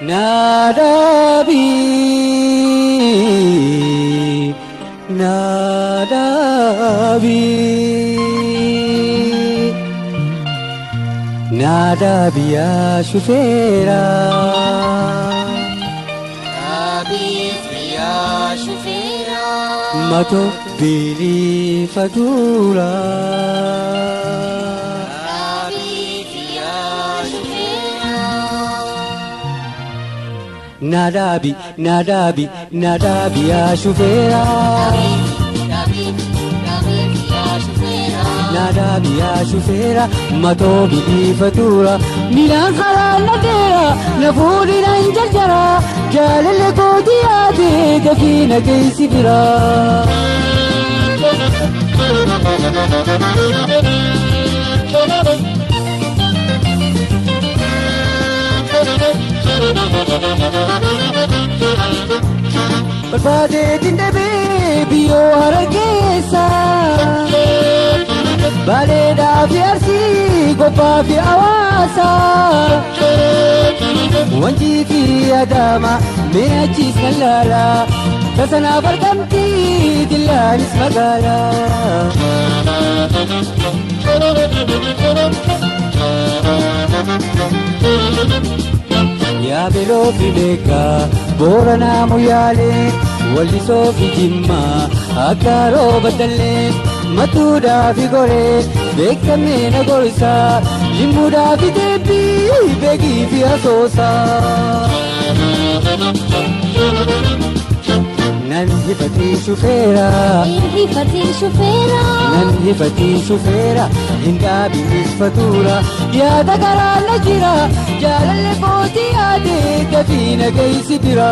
Nadabi, Nadabi, Nadabi ya shufera, Nadabi ya shufera, mato bili fadura. Nadabi, Nadabi, Nadabi ya shufera, Nadabi ya shufera, mato bili fatura. Milan halal nadera, nafuri ranjara, jalale ko diya de dafina kaisi bira. Barbade dinde baby o hargesa, bale da fiarsi gopa fi awasa, wanji fi adama me achis kalala, tasana barkamti dillanis magala. Ya belo fileka borana muyale wali sofi jimma akaro badalle matuda figore bekame na gorsa limuda videbi begi fi asosa nan hifati shufera nan hifati shufera inda bilis fatura ya dagara najira jalalle boti ade dafina gaisi bira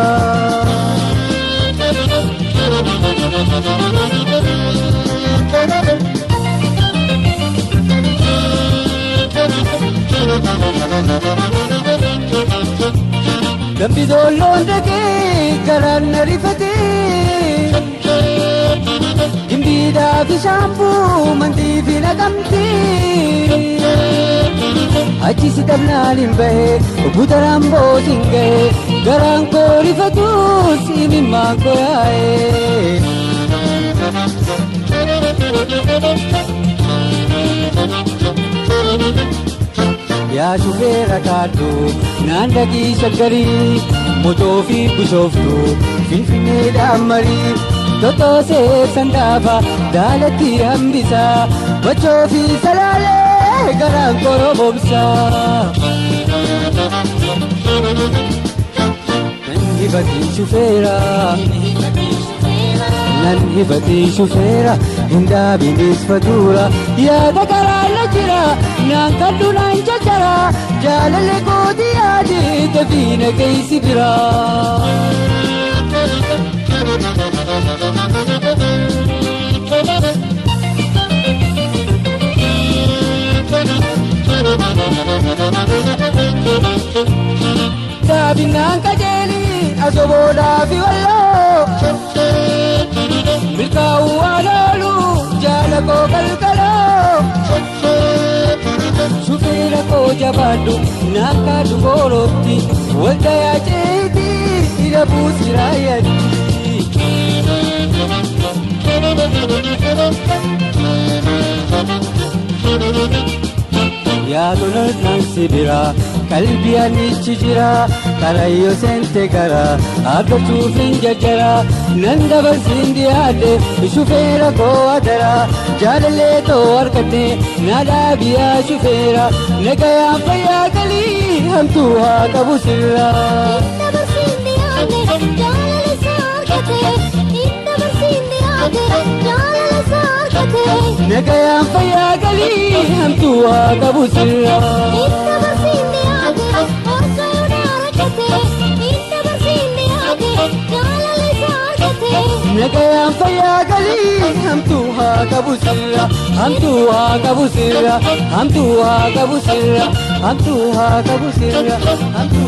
dambi dolonde ke garan rifate Gimbida fi shampu mandi fi nagamti Achi si tabnalin bahe butarambo singe garan ko rifatu si mimma ko yae Ya shufera kadu nandagi shagari moto fi bushoftu finfine damari Toto se sandava dalati ambisa bacho fi salale garan koro bomsa Nanhibati shufera Nanhibati shufera inda bilis fadura ya dagara lajira nankadu nanjajara jalale ko diade tafina kaisi bira Sabinan kajeli asoboda fi wallo Milkau alalu jala ko kalkalo Shufera ko jabadu nakadu goroti walda ya jeti irabu sirayati Ya donar nansibira kalbiya nichijira karayo sente kara aga chufin jajara nanda basindi ade shufera ko adara jadale to arkate nada biya shufera nagaya paya kali hum tu ha kabusira Nagaya paya kali hum tu ha kabusira Nagaya paya kali hum tu ha kabusira hum tu ha kabusira hum tu ha kabusira hum tu ha kabusira hum tu